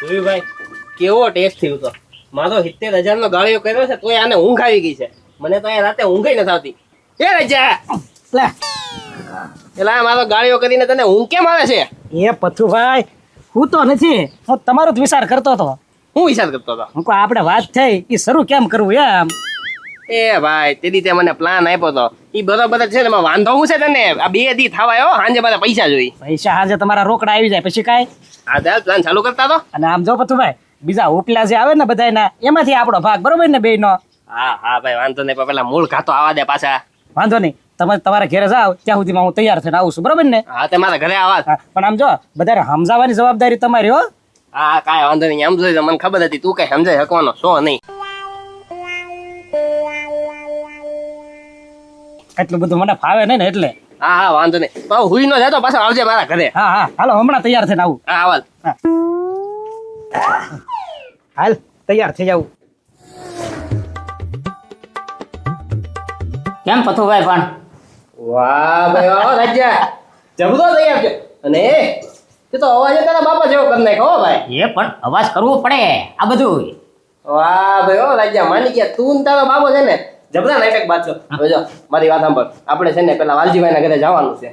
ભાઈ કેવો ટેસ્ટ થયો તો મારો 70,000 નો ગાળિયો કર્યો છે તોય આને ઊંઘ આવી ગઈ છે. મને તો અહીંયા રાતે ઊંઘ નથી આવતી. એ રજા લે એલા મારો ગાળિયો કરીને તને ઊંઘ કેમ આવે છે? એ પથુભાઈ હું તો નથી, હું તમારો જ વિચાર કરતો હતો. હું વિચાર કરતો હતો હું કહું આપણે વાત થઈ એ શરૂ કેમ કરવું એમ. એ ભાઈ તે દી તે મને પ્લાન આપ્યો તો ઈ બરોબર જ છે ને. એમાં વાંધો હું છે તને? આ 2 દી થવા આવ્યો, સાંજે મારા પૈસા જોઈ. પૈસા આજે તમારા રોકડા આવી જાય પછી કાંઈ. આ દાલ પ્લાન ચાલુ કરતા તો. અને આમ જો પથુભાઈ બીજા ઉપલા જે આવે ને બધાના એમાંથી આપણો ભાગ બરોબર ને બેયનો. હા હા ભાઈ વાંધો નહીં, પણ પેલા મૂળ ખાતો આવા દે પાછા. વાંધો નહીં, તમે તમારા ઘરે જાઓ ત્યાં સુધીમાં હું તૈયાર થઈને આવું છું બરોબર ને? હા તે મારા ઘરે આવા. હા, પણ આમ જો બધાને સમજાવવાની જવાબદારી તમારી હો. હા કાંઈ વાંધો નહીં, એમ જોઈ મને ખબર હતી તું કઈ સમજાય શકવાનો છો નહીં. એટલું બધું મને ફાવે નહીં ને એટલે. હા હા વાંધો નહીં, તો હુઈ ન જતો પાછો આવજે મારા ઘરે. હા હા હાલો હમણાં તૈયાર થઈને આવું. હા આવાલ. હાલ તૈયાર થઈ જાવ. કેમ પથુભાઈ પણ વાહ ભાઈ વાહ રાજા જબરો તૈયાર છે. અને તે તો અવાજ તારા બાપા જેવો કરી નાખ્યો હો ભાઈ. એ પણ અવાજ કરવો પડે આ બધું. વાહ ભાઈ હો રાજા માની ગયા તું ને તારો બાપો છે ને જબરા નાટક બાદશો. હવે જો મારી વાત સાંભળ, આપણે છે ને પેલા વાલજીભાઈ ના ઘરે જવાનું છે.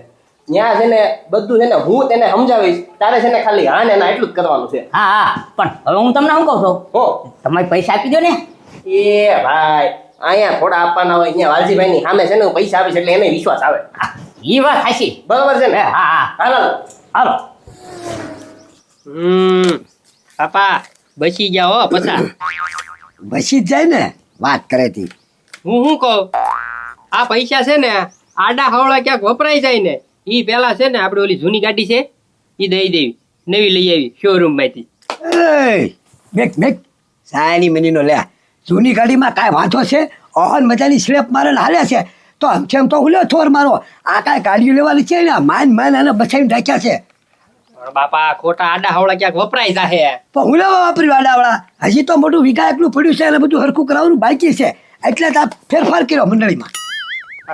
ત્યાં છે ને બધું છે ને હું તેને સમજાવીશ, તારે છે ને ખાલી હા ને ના એટલું જ કરવાનું છે. હા હા પણ હવે હું તમને શું કહું છું, હો તમે પૈસા આપી દો ને. એ ભાઈ અહીંયા થોડા આપવાના હોય, અહીંયા વાલજીભાઈ ની સામે છે ને હું પૈસા આપીશ એટલે એને વિશ્વાસ આવે. એ વાત સાચી. બરોબર છે ને? હા હા હાલો હાલો. પાપા બચી ગયા હો પછા. બસી જ જાય ને વાત કરે તી. હું શું કહું, આ પૈસા છે ને આડા હવળા ક્યાંક વપરાઈ જાય ને ઈ પેલા છે ને આપણે ઓલી જૂની ગાડી છે ઈ દઈ દેવી, નવી લઈ આવી શોરૂમ માંથી. એ મેક મેક સાની મિનીનો લે. જૂની ગાડીમાં કાંઈ વાંધો છે? ઓહન મજાની સ્લેપ મારે ને હાલે છે તો આમ તો હુલ્યો થોર મારો. આ કાંઈ ગાડીઓ લેવાની છે ને માન અને બચાવીને રાખ્યા છે. પણ બાપા ખોટા આડા હવળા ક્યાંક વપરાઈ જાય. પણ હું લેવા વાપરી વાડાવાળા હજી તો મોટું વિઘા એકલું પડ્યું છે અને બધું હરખું કરાવવાનું બાકી છે એટલે તો આ ફેરફાર કર્યો મંડળીમાં.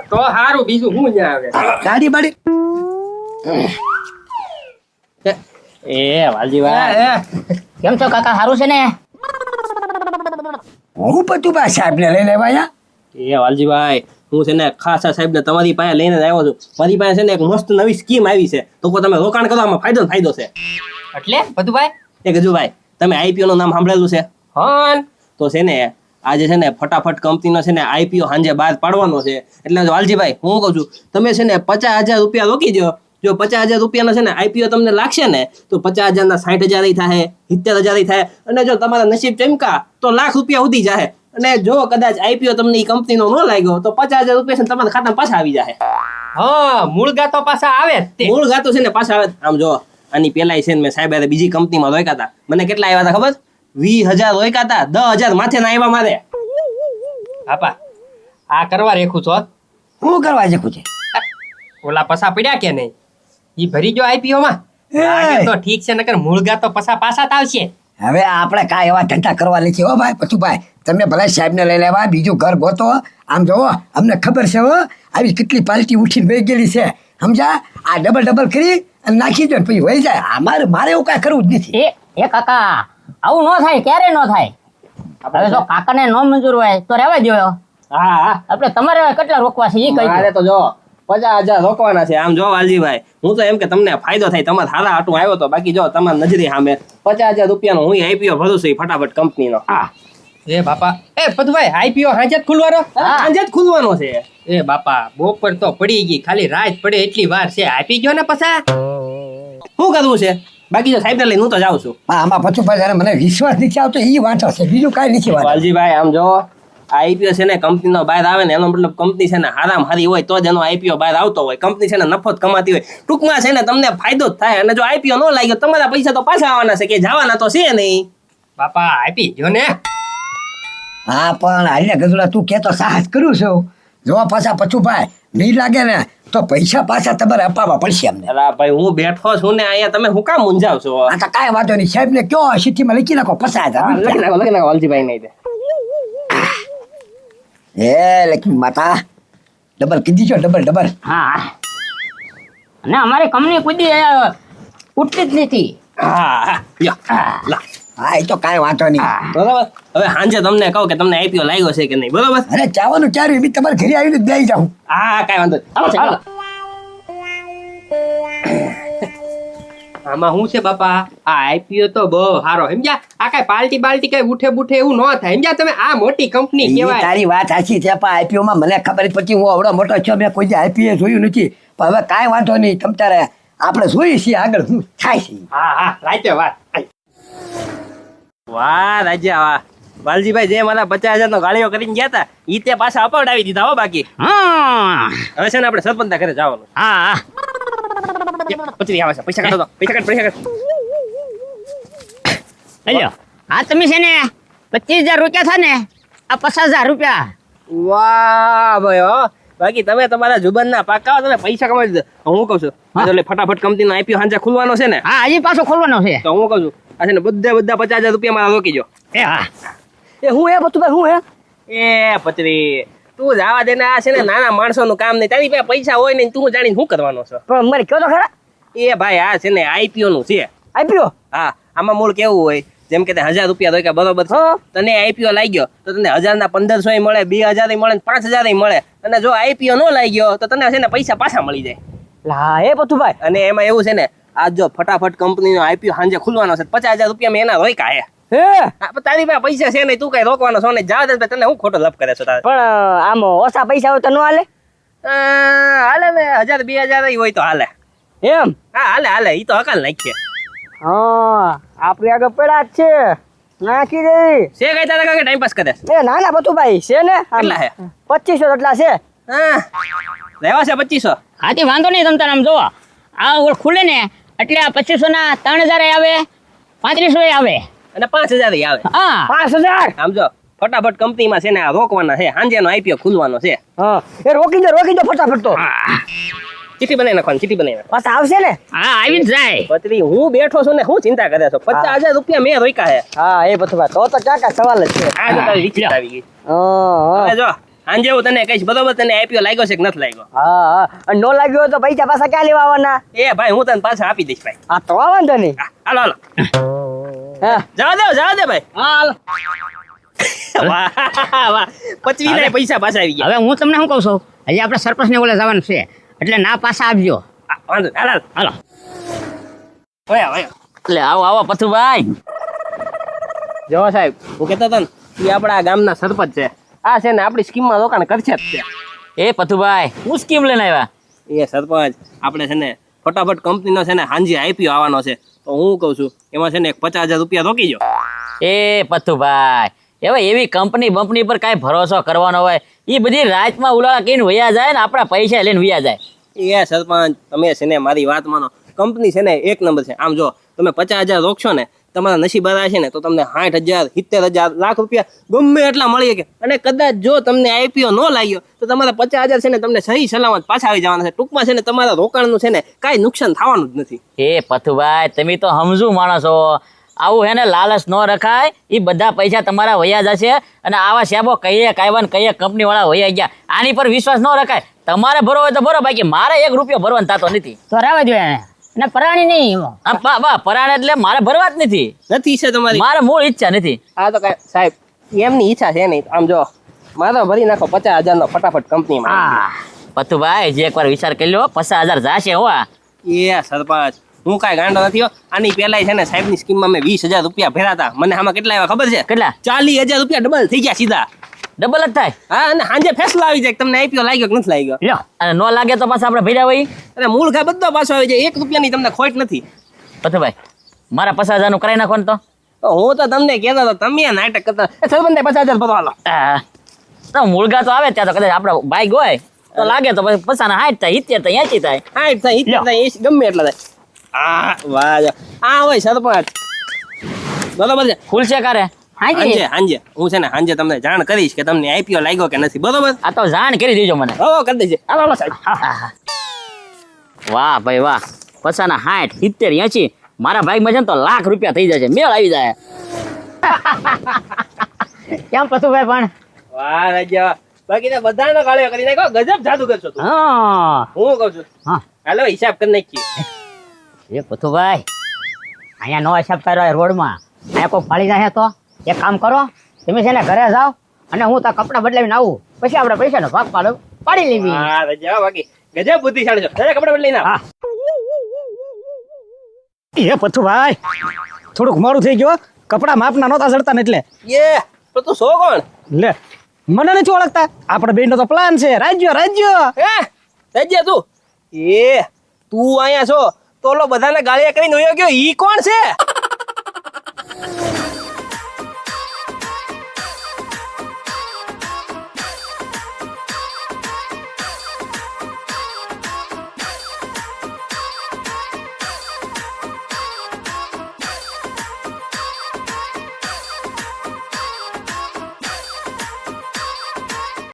તો સારું, બીજું શું ત્યાં આવે. ગાડી બાડી એ વાલજીભાઈ કેમ છો કાકા, સારું છે ને? હું પતુભા સાહેબ ને લઈ લેવાયા. એ વાલજીભાઈ હું છે ને ખાસા સાહેબ ને તમારી પાસે લઈને જ આવ્યો છું. મારી પાસે છે ને એક મસ્ત નવી સ્કીમ આવી છે, તો તમે રોકાણ કરવામાં ફાયદો છે. એટલે પતુભાઈ એ ગજુભાઈ તમે આઈપીઓ નું નામ સાંભળેલું છે? હા તો છે ને આજે છે ને ફટાફટ કંપનીનો છે ને આઈપીઓ સાંજે બહાર પાડવાનો છે. એટલે વાલજીભાઈ હું કહું છું તમે છે ને 50,000 રૂપિયા રોકી દો. જો 50,000 રૂપિયાનો છે ને આઈપીઓ તમને લાગશે ને તો 50,000 ના 60,000 થાય, 70,000 થાય, અને જો તમારા નસીબ ચમકા તો લાખ રૂપિયા સુધી જાય. અને જો કદાચ આઈપીઓ તમને ઈ કંપનીનો ન લાગ્યો તો 50,000 રૂપિયા છે ને તમારા ખાતામાં પાછા આવી જાય. હા મૂળ ગાતો પાછા આવે જ તે. મૂળ ગાતો છે ને પાછા આવે. આમ જો આની પેલા છે ને મેં સાહેબ બીજી કંપનીમાં રોક્યા હતા, મને કેટલા આવ્યા હતા ખબર? 20,000 રોક્યા હતા, 10,000 માથે ના આવ્યા મારે. બાપા આ કરવા રેખું છો, હું કરવા જખું છે? ઓલા પસા પડ્યા કે નહીં ઈ ભરી ગયો આઈપીઓ માં. એ! લાગે તો ઠીક છે, નકર મૂળ ગાતો પસા પાછા જ આવશે. હવે આપણે કાંઈ એવા ધંધા કરવા નથી હો ભાઈ પતુભાઈ. તમે ભલે સાહેબને લઈ લેવા, બીજું ઘર ગોતો. આમ જોવો અમને ખબર છે હો આવી કેટલી પાર્ટી ઉઠીને વહી ગયેલી છે સમજા. આ ડબલ કરી અને નાખી દો ને પછી વહી જાય. મારે એવું કાંઈ કરવું જ નથી. એ કાકા આવું ન થાય, ક્યારે ન થાય. હવે જો કાકાને ન મંજૂર હોય તો રહેવા દો. હા હા આપણે તમારે કેટલા રોકવા છે એ કહી મારે દો. તો જો 50,000 રોકવાના છે. આમ જો વાલજીભાઈ હું તો એમ કે તમને ફાયદો થાય, તમારે સારા હાટું આવ્યો તો. બાકી જો તમારી નજરે સામે 50,000 રૂપિયાનો હું આઈપીઓ ભરું છું ફટાફટ કંપનીનો. હા એ બાપા એ પતુભાઈ આઈપીઓ હાજે જ ખુલવાનો. સાંજે જ ખુલવાનો છે. એ બાપા બપોર તો પડી ગઈ, ખાલી રાત પડે એટલી વાર છે. આપી ગયો ને પસા. શું કરવું છે? બાકી જો સાહેબ ને લઈને હું તો જાઉં છું. આમાં પતુભાઈ જયારે મને વિશ્વાસ નથી આવતો એ વાંચો છે, બીજું કાંઈ નથી વાંચો. વાલજીભાઈ આમ જો આઈપીઓ છે ને કંપનીનો બહાર આવે ને એનો મતલબ કંપની છે ને હારામ હારી હોય તો જ એનો આઈપીઓ બહાર આવતો હોય. કંપની છે ને નફો જ કમાતી હોય. ટૂંકમાં છે ને તમને ફાયદો જ થાય. અને જો આઈપીઓ ન લાગ્યો તમારા પૈસા તો પાછા આવવાના છે, કે જવાના તો છે નહીં. બાપા આપી ગયો ને. હા પણ હાલ્યા ગજુડા તું કેતો સાહસ કરું છું. જો પાછા પછુભાઈ નહીં લાગે ને તો પૈસા પાછા તમારે અપાવવા પડશે અમને. અલા ભાઈ હું બેઠો છું ને અહીંયા, તમે હું કામ મૂંઝાવ છો? આ તો કાંઈ વાંધો નહીં, સાહેબ ને કયો ચિઠ્ઠીમાં લખી નાખો 50,000. લખી નાખો વાલજીભાઈ નહીં. એ લક્ષ્મી માતા ડબલ કીધી છો, ડબલ. હા અને અમારી કંપની કોઈ દી ઉઠતી જ નથી. હા લ્યો લા હા એ તો કાંઈ વાંધો નહીં. બરાબર. હવે સાંજે તમને કહું કે તમને આઈપીઓ લાગ્યો છે કે નહીં, બરોબર? અરે ચાવાનું ચાર્યું બી તમારે ઘરે આવીને જ બેસી જાઉં. હા કાંઈ વાંધો નહીં. હાલો, હાલો. આમાં શું છે બાપા, આ આઈપીઓ તો બહુ સારો સમજ્યા. આ કઈ પાર્ટી બાલ્ટી કઈ ઉઠે બુઠે એવું ન થાય સમજ્યા તમે. આ મોટી કંપની ઈ કહેવાય. તારી વાત સાચી છે પણ આઈપીઓ માં મને ખબર જ પછી હું આવડો મોટો છું મેં કોઈ આઈપીએ જોયું નથી પણ હવે કાંઈ વાંધો નહીં તમ તારે આપણે જોઈએ છીએ આગળ શું થાય છે. હા હા રાતે વાત. વાહ રાજા વાહ. વાલજીભાઈ જે મારા 50,000 નો ગાળીઓ કરીને ગયા હતા ઈ તે પાછા અપાવડાવી દીધા હો. બાકી હા હવે છે ને આપણે સરપંચ ના ઘરે જવાનું. હા પચરી આવે છે. પૈસા કાઢો તો. પૈસા કાઢ. લ્યો આ તમે છે ને 25,000 રૂપિયા થાય ને આ 50,000 રૂપિયા. વાહ ભાઈ હો. બાકી તમે તમારા જુબાન ના પાકા તમે પૈસા કમાઈ દીધા. હું કહું છું એટલે ફટાફટ કંપની નો આઈપીઓ સાંજે ખુલવાનો છે ને, હા હજી પાછો ખોલવાનો છે. તો હું કહું છું આ છે ને બધા 50,000 રૂપિયા મારા રોકી જો. એ હા એ હું હે બતુભાઈ હું હે એ પચરી તું જવા દે ને. આ છે ને નાના માણસો નું કામ નહીં. તારી પાસે પૈસા હોય ને તું જાણીને શું કરવાનો છો? પણ મને કયો તો ખરા એ ભાઈ આ છે ને આઈપીઓ નું છે. આઈપીઓ. હા આમાં મૂળ કેવું હોય જેમ કે 1,000 રૂપિયા રોક્યા બરોબર છે. હા. તને આઈપીઓ લાગ્યો તો તને 1,000 ના 1,500 મળે, 2,000 મળે, 5,000 મળે. અને જો આઈપીઓ નો લાગ્યો તો તને છે ને પૈસા પાછા મળી જાય. લા હે બતુભાઈ. અને એમાં એવું છે ને આ જો ફટાફટ કંપનીનો આઈપીઓ સાંજે ખુલવાનો છે. 50,000 રૂપિયા મેં એના રોક્યા હે. હે હા, પણ તારી પાસે પૈસા છે નહીં, તું કઈ રોકવાનો છો નહીં. જવા દે તને હું ખોટો લપ કરે છો તારે. પણ આમ ઓછા પૈસા હોય તો ન હાલે હાલે ને 1,000 2,000 હોય તો હાલે. એમ. હા હાલે ઈ તો હકાલ નાખીએ. હા આપણી આગળ પડ્યા જ છે નાખી દે. છે કઈ તારા કાકે ટાઈમ પાસ કરે છે? એ ના ના બતુભાઈ છે ને આમ કેટલા હે? 2500 જેટલા છે. હા લેવા છે 2,500. હાથી વાંધો નહીં તમ તારે આમ જોવો આ ઓળ ખુલે ને એટલે આ 2500 ના 3,000 આવે 3500 આવે અને 5,000 આવે. હા 5000. આમ જો ફટાફટ કંપનીમાં છે ને આ રોકવાના છે. સાંજેનો આઈપીઓ ખુલવાનો છે. હા એ રોકી દો ફટાફટ તો. ચીઠી બનાવી નાખવાની. ચીઠી બનાવી નાખ. પાછા આવશે ને. હા આવી જ જાય. પત્રી હું બેઠો છું ને હું ચિંતા કરે છો? 50,000 રૂપિયા મેં રોક્યા છે. હા એ બતુભાઈ તો ક્યાં કાંઈ સવાલ જ છે. આ જો તારી રિક્ષા આવી ગઈ. હા હવે જો સાંજે હું તને કહીશ બરોબર તને આઈપીઓ લાગ્યો છે કે નથી લાગ્યો. હા અને નો લાગ્યો હોય તો પૈસા પાછા ક્યાં લેવા આવવાના? એ ભાઈ હું તને પાછા આપી દઈશ ભાઈ. હા તો વાંધો નહીં. હાલો હા જવા દે ભાઈ. હાલ વાહ વાહ. 25 ના પૈસા પાછા આવી ગયા. હવે હું તમને શું કહું છું હજી આપણે સરપંચ ને ઓલે જવાનું છે એટલે ના પાછા આપજો. વાંધો નહીં. હાલ હાલો ઓય ઓય. એટલે આવો પથુભાઈ. જો સાહેબ હું કહેતો હતો ને એ આપણા ગામના સરપંચ છે. આ છે ને આપણી સ્કીમમાં રોકાણ કરશે જ છે. એ પથુભાઈ હું સ્કીમ લઈને આવ્યા? એ સરપંચ આપણે છે ને ફટાફટ કંપનીનો છે ને હાંજે આઈપીઓ આવવાનો છે. તો હું કહું છું એમાં છે ને 50,000 રૂપિયા રોકી જો. એ પથુભાઈ હવે એવી કંપની બંપની પર કાંઈ ભરોસો કરવાનો હોય એ બધી રાતમાં ઉલાળા કહીને વયા જાય ને આપણા પૈસા લઈને વયા જાય. એ સરપંચ તમે છે ને મારી વાત માનો. કંપની છે ને એક નંબર છે. આમ જો તમે 50,000 રોકશો ને તમારા નસીબ છે ને તો તમને 60,000 70,000 લાખ રૂપિયા ગમે એટલા મળી શકે. અને કદાચ જો તમને આઈપીઓ ન લાગ્યો તો તમારા 50,000 છે ને તમને સહી સલામત પાછા આવી જવાના છે. ટૂંકમાં છે ને તમારા રોકાણનું છે ને કાંઈ નુકસાન થવાનું જ નથી. એ પથુભાઈ તમે તો સમજુ માણસો. આવું હે ને લાલચ ન રખાય. એ બધા પૈસા તમારા વયા જશે અને આવા સાહેબો કહીએ કાયવાન કહીએ કંપની વાળા વયા ગયા આની પર વિશ્વાસ ન રખાય. તમારે ભરો હોય તો ભરો બાકી મારે 1 રૂપિયો ભરવાનો થતો નથી. તો રહેવા દો એને અને પરાણી નહીં એમાં. હા બા પરાણ એટલે મારે ભરવા જ નથી છે તમારી મારે મૂળ ઈચ્છા નથી. આ તો કાંઈ સાહેબ એમની ઈચ્છા છે નહીં. આમ જો મારો ભરી નાખો 50,000 નો ફટાફટ કંપનીમાં. હા પથુભાઈ જે એકવાર વિચાર કરી લો 50,000 જાશે હો. એ સરપંચ હું કાંઈ ગાંડો નથી હો. આની પહેલાય છે ને સાહેબની સ્કીમમાં મેં 20,000 રૂપિયા ભર્યા હતા. મને આમાં કેટલા આવ્યા ખબર છે? કેટલા? 40,000 રૂપિયા ડબલ થઈ ગયા સીધા. ડબલ જ થાય. હા અને સાંજે ફેસલો આવી જાય કે તમને આઈપીઓ લાગ્યો કે નથી લાગ્યો. લ્યો અને નો લાગે તો પાછા આપણે ભર્યા હોય. અને મૂળ ખા બધો પાછો આવી જાય. 1 રૂપિયાની તમને ખોટ નથી. પથુભાઈ મારા 50,000 નું કરાવી નાખો ને તો. તો હું તો તમને કહેતો હતો તમે નાટક કરતા. સરપંચ 50,000 ભરવા લો. તો મૂળગા તો આવે ત્યાં તો કદાચ આપણો બાઈક હોય તો લાગે તો પછી 50 થાય 70 થાય 80 થાય. 60 થાય 70 થાય 80 ગમે એટલા થાય. આ વાહ આ હોય સરપંચ બરોબર છે. ફૂલ છે કારે. હાંજે હું છે ને હાંજે તમને જાણ કરીશ કે તમને આઈપીઓ લાગ્યો કે નથી. બરોબર? આ તો જાણ કરી દેજો મને. હો કરી દેજે. હાલો સાહેબ. વાહ ભાઈ વાહ 50 ના 60 70 80 મારા ભાઈ માં છે ને તો લાખ રૂપિયા થઈ જશે. મેળ આવી જાય. કેમ પતુભાઈ પણ વાહ રાજા બાકી તો બધાનો ગાળ્યો કરી નાખ્યો. ગજબ જાદુ કરશો તું. હા હું કહું છું હા હાલો હિસાબ કરી નાખીએ. એ પતુભાઈ અહીંયા નો હિસાબ કર્યો રોડમાં આ કોઈ ફાળી જાય તો એક કામ કરો, તમે છે ને ઘરે જાઓ અને હું તો કપડાં બદલાવીને આવું, પછી આપણે પૈસાનો ભાગ પાડી લેવી. હા રજા બાકી ગજબ બુદ્ધિશાળી છો. કપડા બદલીને આવ. હા. એ પથુભાઈ થોડુંક મોડું થઈ ગયું. કપડા માપના નહોતા ચડતા ને એટલે. એ તો તું સો કોણ? લે મને નથી ઓળખતા. આપણે બેનનો તો પ્લાન છે. રાજ્યો હે રજા તું? એ તું અહીંયા છો તો ઓલો બધાને ગાળિયા કરીને વયો ગયો. ઈ કોણ છે?